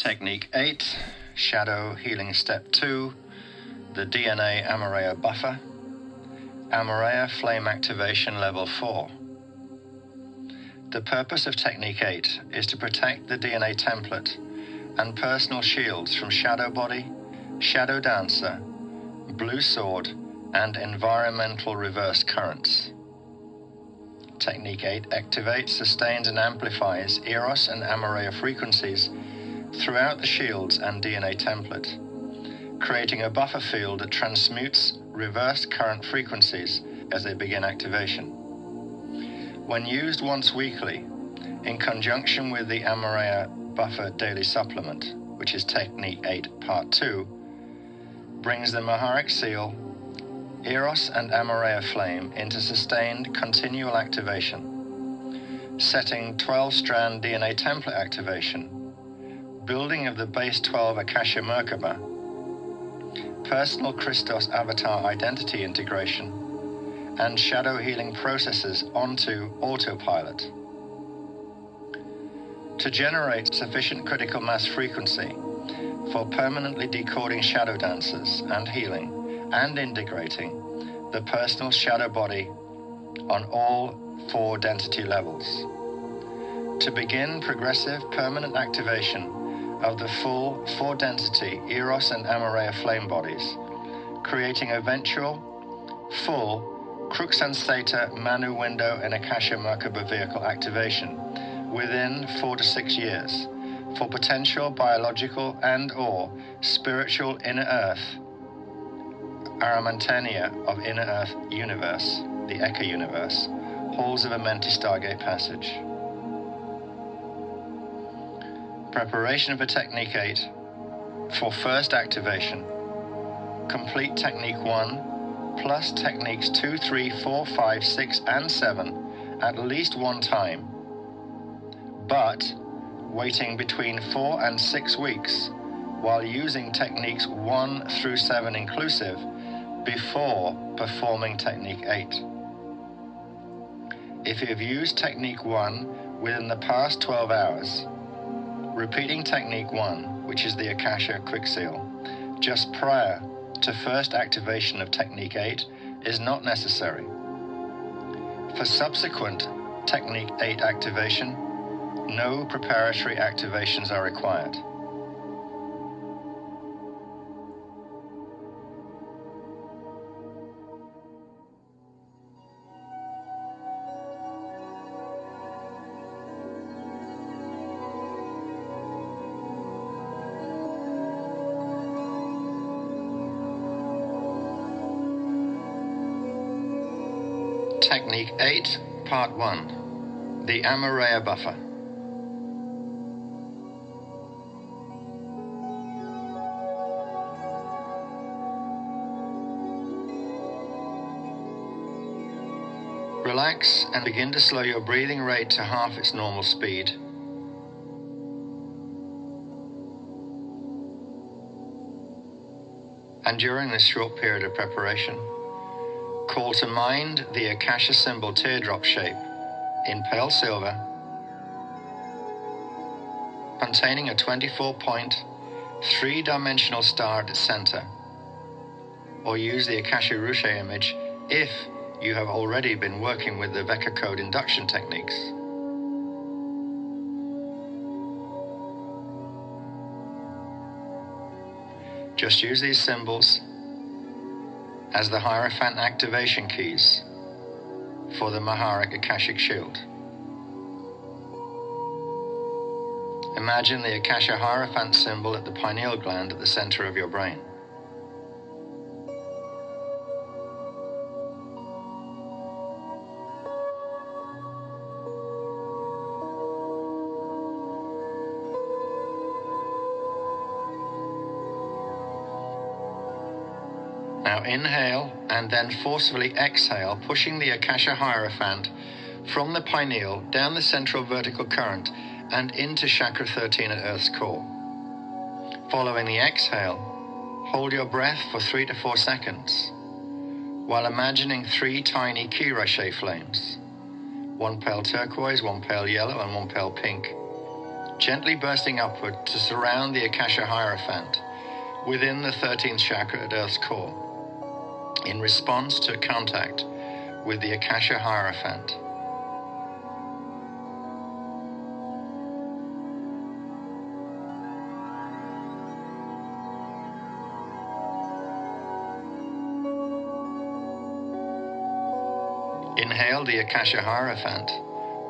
Technique 8, Shadow Healing Step 2, the DNA Amoraea Buffer, Amoraea Flame Activation Level 4. The purpose of Technique 8 is to protect the DNA template and personal shields from Shadow Body, Shadow Dancer, Blue Sword, and environmental reverse currents. Technique 8 activates, sustains, and amplifies Eros and Amoraea frequencies throughout the shields and DNA template, creating a buffer field that transmutes reverse current frequencies as they begin activation. When used once weekly, in conjunction with the Amoraea Buffer Daily Supplement, which is Technique 8 Part 2, brings the Maharic Seal, Eros and Amoraea Flame into sustained continual activation, setting 12-strand DNA template activation, building of the base 12 Akasha Merkaba, personal Christos avatar identity integration, and shadow healing processes onto autopilot. To generate sufficient critical mass frequency for permanently decoding shadow dancers and healing and integrating the personal shadow body on all 4 density levels. To begin progressive permanent activation of the full 4-density Eros and Amoraea flame bodies, creating eventual, full Crux Ansata Manu window and Akasha Merkaba vehicle activation within 4 to 6 years for potential biological and/or spiritual inner earth, Aramantania of inner earth universe, the Eka universe, halls of Amenti Stargate passage. Preparation for Technique 8. For first activation, complete Technique 1 plus Techniques 2, 3, 4, 5, 6, and 7 at least one time, but waiting between 4 and 6 weeks while using Techniques 1 through 7 inclusive before performing Technique 8. If you have used Technique 1 within the past 12 hours, repeating Technique 1, which is the Akasha Quick Seal, just prior to first activation of Technique 8 is not necessary. For subsequent Technique 8 activation, no preparatory activations are required. Technique 8, Part 1, the Amoraea Buffer. Relax and begin to slow your breathing rate to half its normal speed. And during this short period of preparation, call to mind the Akasha symbol teardrop shape in pale silver, containing a 24-point, 3-dimensional star at its center, or use the Akasha Ruche image if you have already been working with the Vecca code induction techniques. Just use these symbols as the Hierophant activation keys for the Maharic Akashic Shield. Imagine the Akasha Hierophant symbol at the pineal gland at the center of your brain. Now inhale and then forcefully exhale, pushing the Akasha Hierophant from the pineal down the central vertical current and into Chakra 13 at Earth's core. Following the exhale, hold your breath for 3 to 4 seconds while imagining 3 tiny Kirache flames, 1 pale turquoise, 1 pale yellow, and 1 pale pink, gently bursting upward to surround the Akasha Hierophant within the 13th chakra at Earth's core, in response to contact with the Akasha Hierophant. Inhale the Akasha Hierophant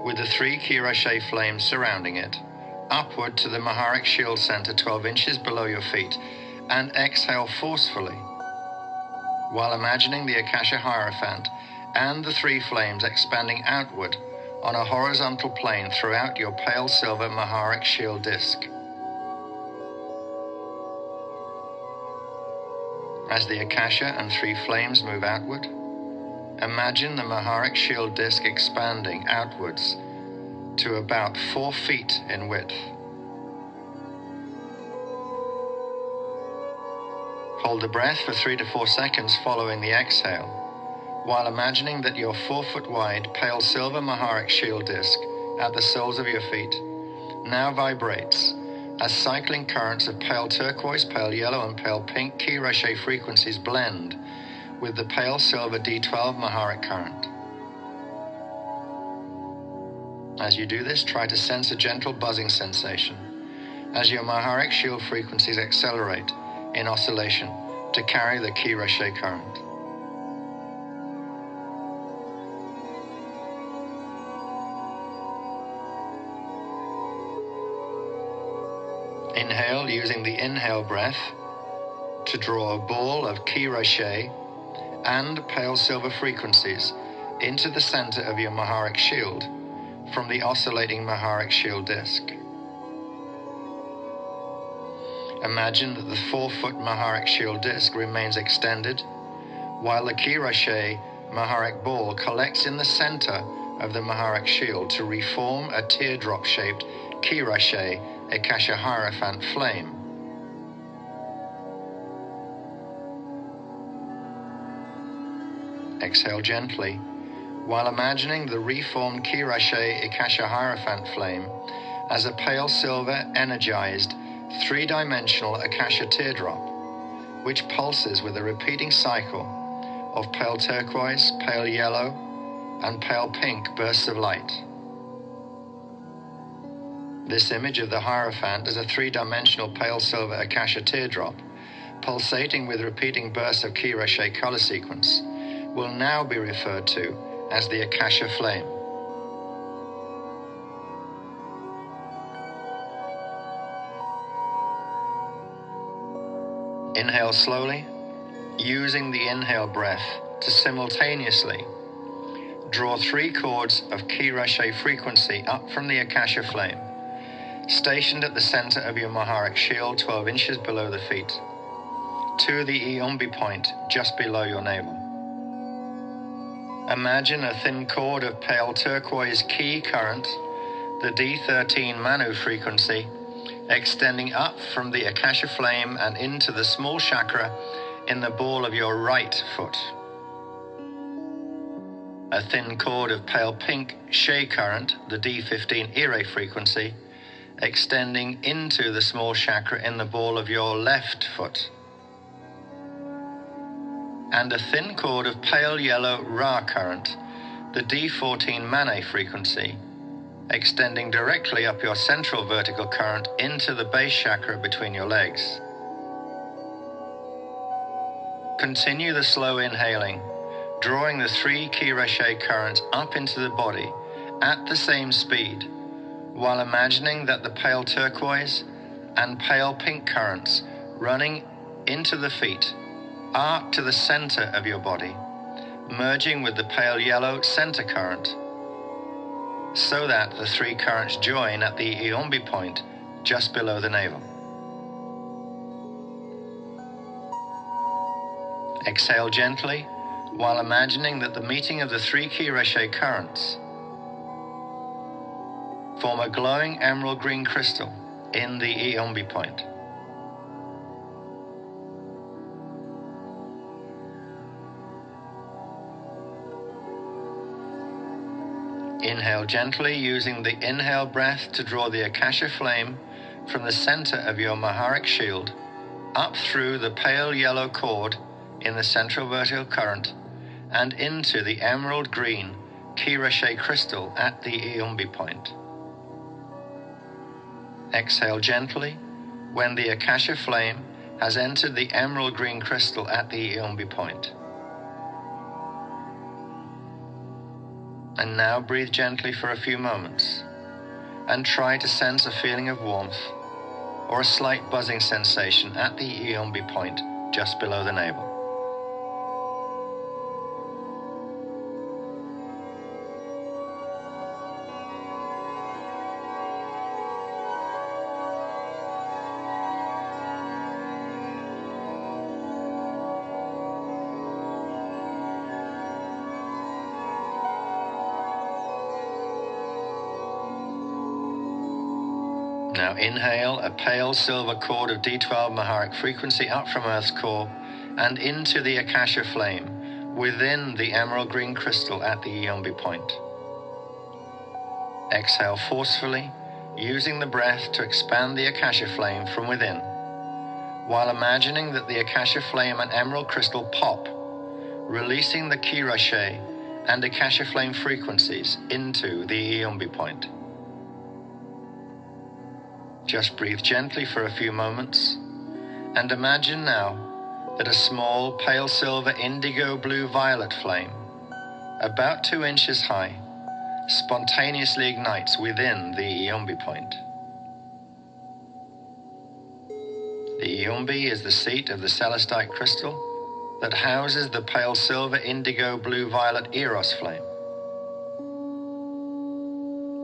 with the 3 Kirashe flames surrounding it, upward to the Maharic Shield Center 12 inches below your feet, and exhale forcefully, while imagining the Akasha Hierophant and the 3 flames expanding outward on a horizontal plane throughout your pale silver Maharic Shield disc. As the Akasha and 3 flames move outward, imagine the Maharic Shield disc expanding outwards to about 4 feet in width. Hold the breath for 3 to 4 seconds following the exhale, while imagining that your 4-foot wide pale silver Maharic Shield disc at the soles of your feet now vibrates as cycling currents of pale turquoise, pale yellow, and pale pink Kirashe frequencies blend with the pale silver D12 Maharic current. As you do this, try to sense a gentle buzzing sensation as your Maharic Shield frequencies accelerate in oscillation to carry the Kirashe current. Inhale using the inhale breath to draw a ball of Kirashe and pale silver frequencies into the center of your Maharic Shield from the oscillating Maharic Shield disc. Imagine that the 4-foot Maharic Shield disc remains extended, while the Kirashe Maharic ball collects in the center of the Maharic Shield to reform a teardrop-shaped Kirashe Akasha Hierophant flame. Exhale gently, while imagining the reformed Kirashe Akasha Hierophant flame as a pale silver, energized, 3-dimensional Akasha teardrop, which pulses with a repeating cycle of pale turquoise, pale yellow, and pale pink bursts of light. This image of the Hierophant as a 3-dimensional pale silver Akasha teardrop, pulsating with repeating bursts of Kirashe color sequence, will now be referred to as the Akasha flame. Inhale slowly, using the inhale breath to simultaneously draw 3 chords of Kirashe frequency up from the Akasha flame, stationed at the center of your Maharic Shield 12 inches below the feet, to the Iombi point just below your navel. Imagine a thin cord of pale turquoise Ki current, the D13 Manu frequency, extending up from the Akasha flame and into the small chakra in the ball of your right foot. A thin cord of pale pink She current, the D15 Ire frequency, extending into the small chakra in the ball of your left foot. And a thin cord of pale yellow Ra current, the D14 Mane frequency, extending directly up your central vertical current into the base chakra between your legs. Continue the slow inhaling, drawing the 3 Kirashe currents up into the body at the same speed, while imagining that the pale turquoise and pale pink currents running into the feet arc to the center of your body, merging with the pale yellow center current, so that the 3 currents join at the Iombi point just below the navel. Exhale gently, while imagining that the meeting of the 3 Kirashe currents form a glowing emerald green crystal in the Iombi point. Inhale gently, using the inhale breath to draw the Akasha flame from the center of your Maharic shield up through the pale yellow cord in the central vertical current and into the emerald green Kirashe crystal at the Iumbi point. Exhale gently when the Akasha flame has entered the emerald green crystal at the Iumbi point. And now breathe gently for a few moments and try to sense a feeling of warmth or a slight buzzing sensation at the Iumbi point just below the navel. Now inhale a pale silver cord of D12 Maharic frequency up from Earth's core and into the Akasha flame within the emerald green crystal at the Iumbi point. Exhale forcefully, using the breath to expand the Akasha flame from within, while imagining that the Akasha flame and emerald crystal pop, releasing the Kirashe and Akasha flame frequencies into the Iumbi point. Just breathe gently for a few moments and imagine now that a small pale silver indigo blue violet flame, about 2 inches high, spontaneously ignites within the Iumbi point. The Iumbi is the seat of the celestite crystal that houses the pale silver indigo blue violet Eros flame.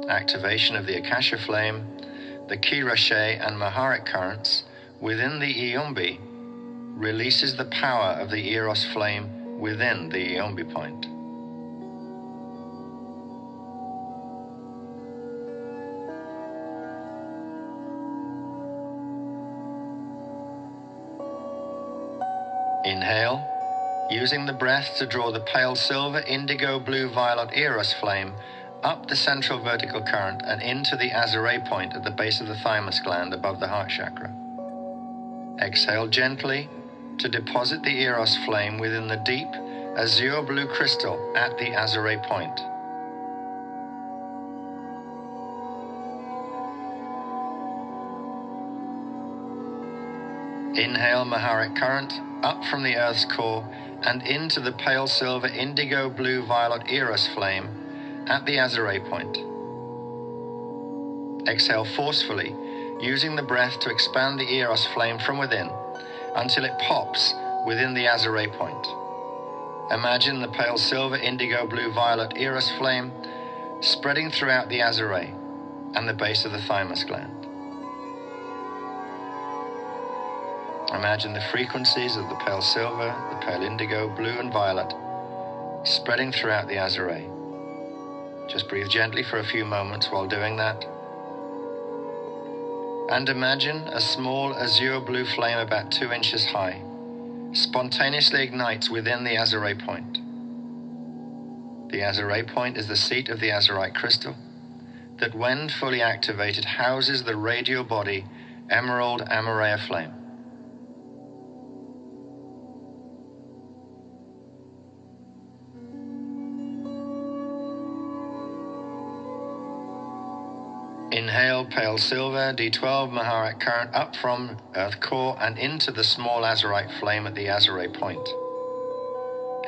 Activation of the Akasha flame, the Kirashe and Maharic currents within the Iumbi releases the power of the Eros flame within the Iumbi point. Inhale, using the breath to draw the pale silver indigo blue violet Eros flame up the central vertical current and into the Amoraea point at the base of the thymus gland above the heart chakra. Exhale gently to deposit the Eros flame within the deep azure blue crystal at the Amoraea point. Inhale Maharic current up from the Earth's core and into the pale silver indigo blue violet Eros flame at the Amoraea point. Exhale forcefully, using the breath to expand the Eros flame from within until it pops within the Amoraea point. Imagine the pale silver indigo blue violet Eros flame spreading throughout the Amoraea and the base of the thymus gland. Imagine the frequencies of the pale silver, the pale indigo, blue and violet spreading throughout the Amoraea. Just breathe gently for a few moments while doing that. And imagine a small azure blue flame about 2 inches high spontaneously ignites within the Amoraea point. The Amoraea point is the seat of the azurite crystal that, when fully activated, houses the radial body emerald Amoraea flame. Inhale pale silver D12 Maharic current up from Earth core and into the small azurite flame at the Amoraea point.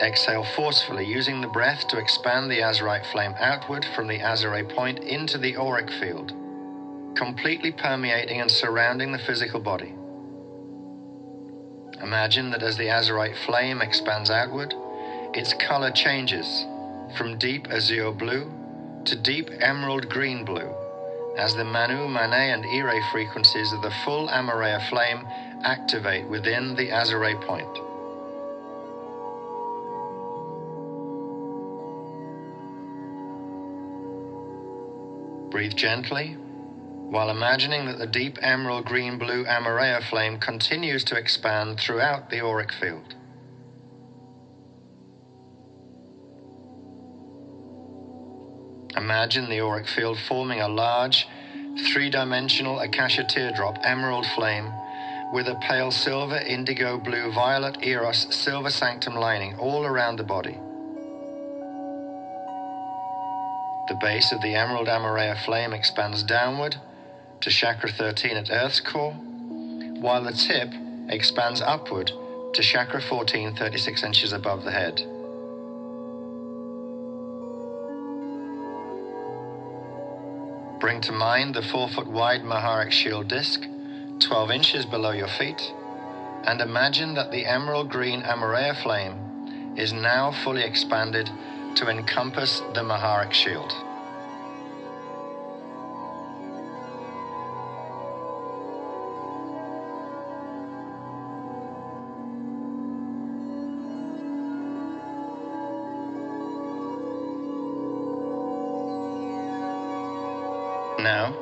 Exhale forcefully, using the breath to expand the azurite flame outward from the Amoraea point into the auric field, completely permeating and surrounding the physical body. Imagine that as the azurite flame expands outward, its color changes from deep azure blue to deep emerald green blue, as the Manu, Mane, and Ire frequencies of the full Amoraea flame activate within the Amoraea point. Breathe gently, while imagining that the deep emerald green blue Amoraea flame continues to expand throughout the auric field. Imagine the auric field forming a large, three-dimensional acacia teardrop emerald flame with a pale silver, indigo, blue, violet, eros, silver sanctum lining all around the body. The base of the emerald Amoraea flame expands downward to chakra 13 at Earth's core, while the tip expands upward to chakra 14, 36 inches above the head. Bring to mind the 4-foot wide Maharic shield disc, 12 inches below your feet, and imagine that the emerald green Amoraea flame is now fully expanded to encompass the Maharic shield. Now,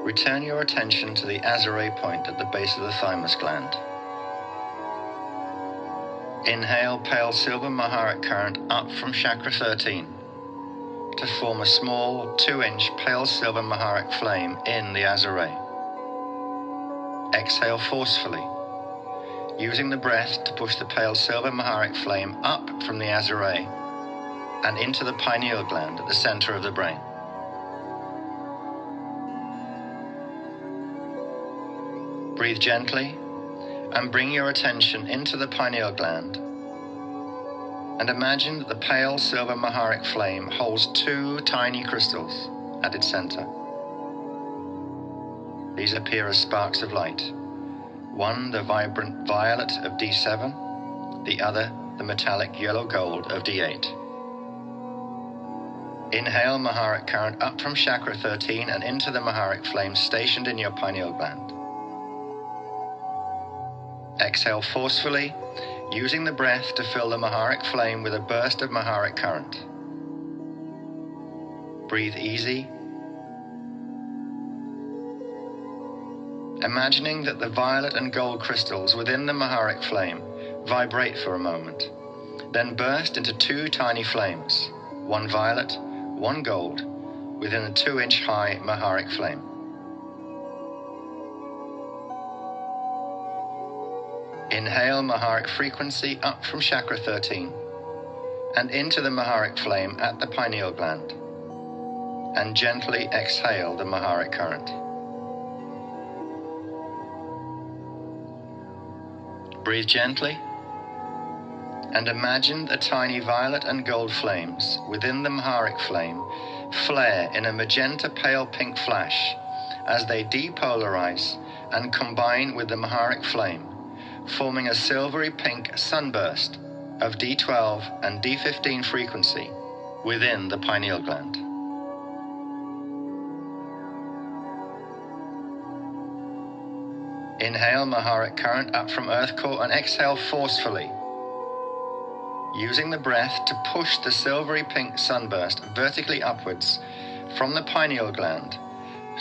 return your attention to the Amoraea point at the base of the thymus gland. Inhale pale silver Maharic current up from chakra 13 to form a small 2-inch pale silver Maharic flame in the Amoraea. Exhale forcefully, using the breath to push the pale silver Maharic flame up from the Amoraea and into the pineal gland at the center of the brain. Breathe gently and bring your attention into the pineal gland and imagine that the pale silver Maharic flame holds 2 tiny crystals at its center. These appear as sparks of light, one the vibrant violet of D7, the other the metallic yellow gold of D8. Inhale Maharic current up from chakra 13 and into the Maharic flame stationed in your pineal gland. Exhale forcefully, using the breath to fill the Maharic flame with a burst of Maharic current. Breathe easy, imagining that the violet and gold crystals within the Maharic flame vibrate for a moment, then burst into 2 tiny flames, one violet, one gold, within a 2-inch high Maharic flame. Inhale Maharic frequency up from chakra 13 and into the Maharic flame at the pineal gland, and gently exhale the Maharic current. Breathe gently and imagine the tiny violet and gold flames within the Maharic flame flare in a magenta pale pink flash as they depolarize and combine with the Maharic flame, forming a silvery pink sunburst of D12 and D15 frequency within the pineal gland. Inhale Maharic current up from earth core and exhale forcefully, using the breath to push the silvery pink sunburst vertically upwards from the pineal gland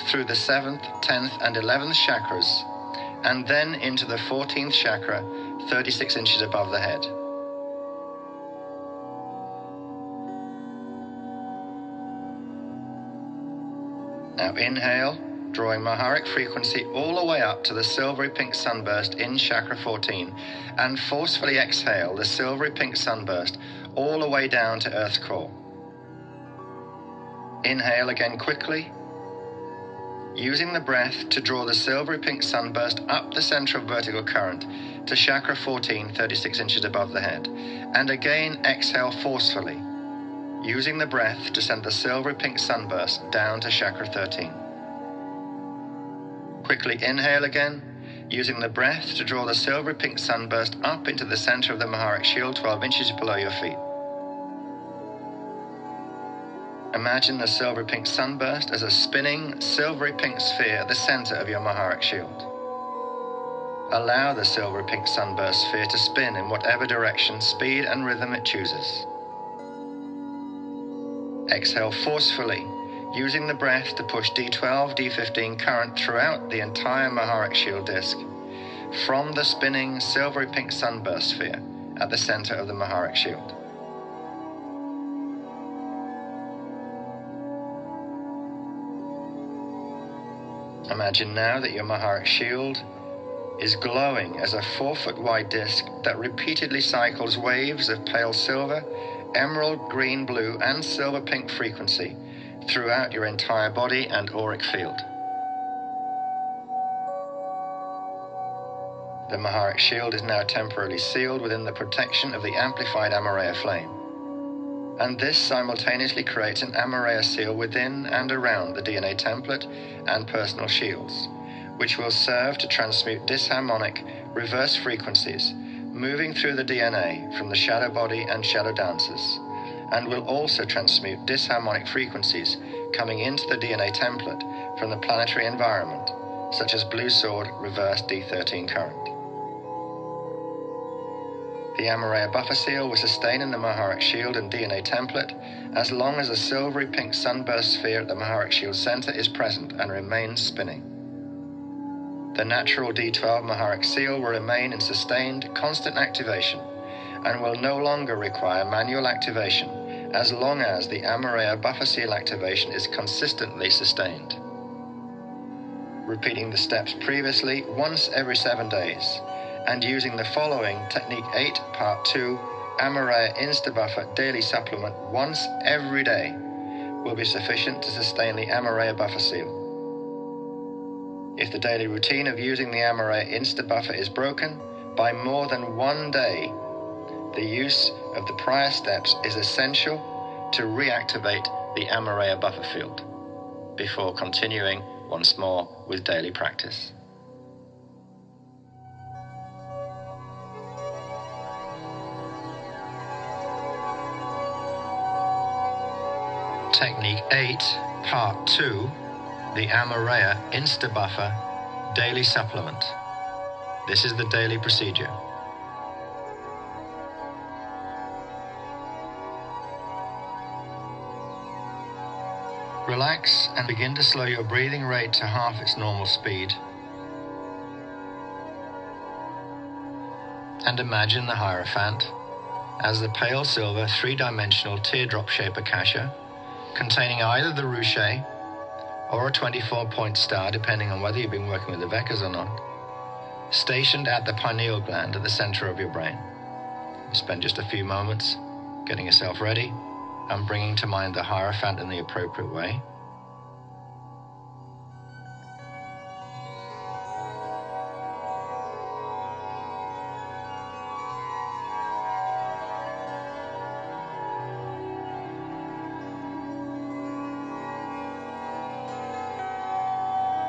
through the 7th, 10th and 11th chakras, and then into the 14th chakra, 36 inches above the head. Now inhale, drawing Maharic frequency all the way up to the silvery pink sunburst in chakra 14, and forcefully exhale the silvery pink sunburst all the way down to earth's core. Inhale again quickly, using the breath to draw the silvery pink sunburst up the center of vertical current to chakra 14, 36 inches above the head. And again exhale forcefully, using the breath to send the silvery pink sunburst down to chakra 13. Quickly inhale again, using the breath to draw the silvery pink sunburst up into the center of the Maharic shield 12 inches below your feet. Imagine the silver pink sunburst as a spinning, silvery pink sphere at the center of your Maharic shield. Allow the silver pink sunburst sphere to spin in whatever direction, speed and rhythm it chooses. Exhale forcefully, using the breath to push D12, D15 current throughout the entire Maharic shield disc from the spinning, silvery pink sunburst sphere at the center of the Maharic shield. Imagine now that your Maharic shield is glowing as a 4-foot wide disc that repeatedly cycles waves of pale silver, emerald, green, blue, and silver pink frequency throughout your entire body and auric field. The Maharic shield is now temporarily sealed within the protection of the amplified Amoraea flame. And this simultaneously creates an Amoraea seal within and around the DNA template and personal shields, which will serve to transmute disharmonic reverse frequencies moving through the DNA from the shadow body and shadow dancers, and will also transmute disharmonic frequencies coming into the DNA template from the planetary environment, such as blue sword reverse D13 current. The Amoraea buffer seal will sustain in the Maharic shield and DNA template as long as the silvery pink sunburst sphere at the Maharic shield center is present and remains spinning. The natural D12 Maharic seal will remain in sustained, constant activation and will no longer require manual activation as long as the Amoraea buffer seal activation is consistently sustained. Repeating the steps previously once every 7 days, and using the following Technique 8 Part 2 Amoraea Insta-Buffer Daily Supplement once every day will be sufficient to sustain the Amoraea buffer seal. If the daily routine of using the Amoraea Insta-Buffer is broken by more than 1 day, the use of the prior steps is essential to reactivate the Amoraea buffer field before continuing once more with daily practice. Technique 8, Part 2, the Amoraea Insta-Buffer Daily Supplement. This is the daily procedure. Relax and begin to slow your breathing rate to half its normal speed. And imagine the Hierophant as the pale silver 3-dimensional teardrop-shaped akasha containing either the ruche or a 24-point star, depending on whether you've been working with the Vekas or not, stationed at the pineal gland at the center of your brain. Spend just a few moments getting yourself ready and bringing to mind the Hierophant in the appropriate way.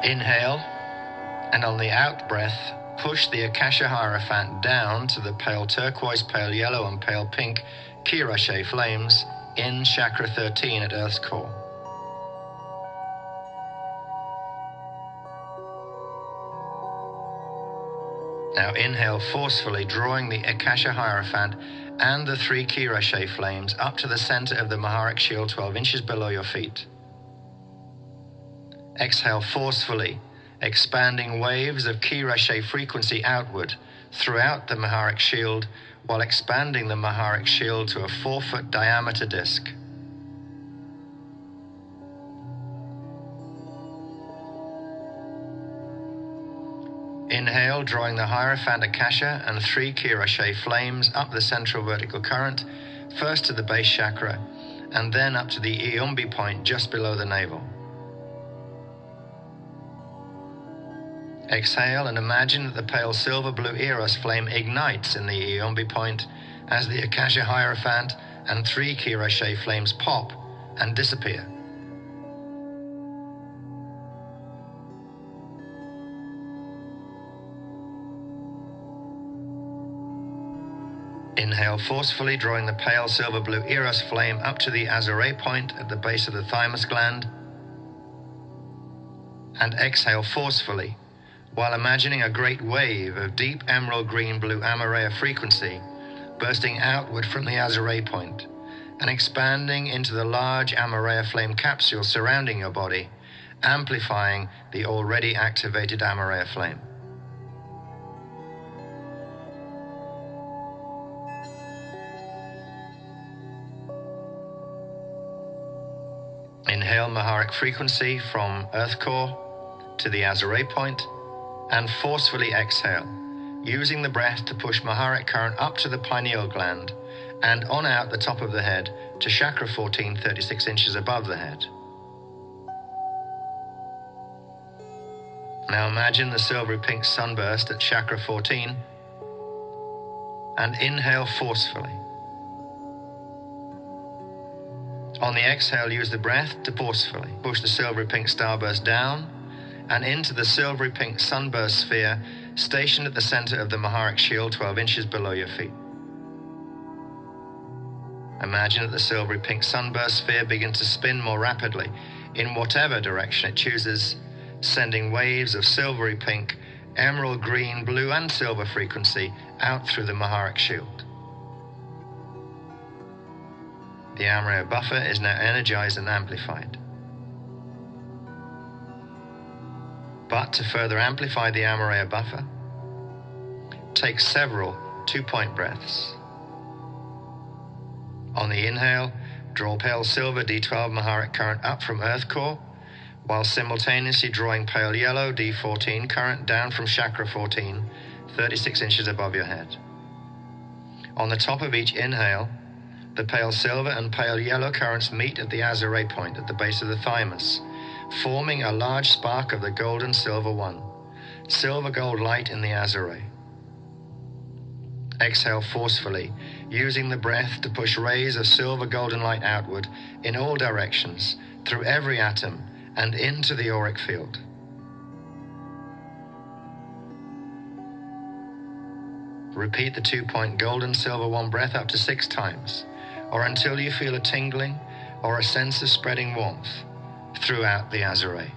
Inhale, and on the out breath, push the Akasha Hierophant down to the pale turquoise, pale yellow, and pale pink Kirache flames in Chakra 13 at Earth's core. Now inhale forcefully, drawing the Akasha Hierophant and the 3 Kirache flames up to the center of the Maharic shield 12 inches below your feet. Exhale forcefully, expanding waves of Kirache frequency outward throughout the Maharic shield while expanding the Maharic shield to a 4-foot diameter disc. Inhale, drawing the Hierophant Akasha and 3 Kirache flames up the central vertical current, first to the base chakra and then up to the Iumbi point just below the navel. Exhale and imagine that the pale silver blue Eros flame ignites in the Iumbi point as the Akasha Hierophant and 3 Kirache flames pop and disappear. Inhale forcefully, drawing the pale silver blue Eros flame up to the Amoraea point at the base of the thymus gland. And exhale forcefully, while imagining a great wave of deep emerald green blue Amoraea frequency bursting outward from the Amoraea point and expanding into the large Amoraea flame capsule surrounding your body, amplifying the already activated Amoraea flame. Inhale Maharic frequency from Earth core, to the Amoraea point and forcefully exhale, using the breath to push Maharic current up to the pineal gland and on out the top of the head to chakra 14, 36 inches above the head. Now imagine the silvery pink sunburst at chakra 14 and inhale forcefully. On the exhale, use the breath to forcefully push the silvery pink starburst down and into the silvery pink sunburst sphere stationed at the center of the Maharic shield 12 inches below your feet. Imagine that the silvery pink sunburst sphere begins to spin more rapidly in whatever direction it chooses, sending waves of silvery pink, emerald green, blue and silver frequency out through the Maharic shield. The Amoraea buffer is now energized and amplified. But to further amplify the Amoraea buffer, take several 2-point breaths. On the inhale, draw pale silver D12 Maharic current up from earth core, while simultaneously drawing pale yellow D14 current down from chakra 14, 36 inches above your head. On the top of each inhale, the pale silver and pale yellow currents meet at the Amoraea point at the base of the thymus, forming a large spark of the golden silver one, silver gold light in the Amoraea. Exhale forcefully, using the breath to push rays of silver golden light outward in all directions, through every atom, and into the auric field. Repeat the 2-point golden silver one breath up to 6 times, or until you feel a tingling or a sense of spreading warmth throughout the Amoraea.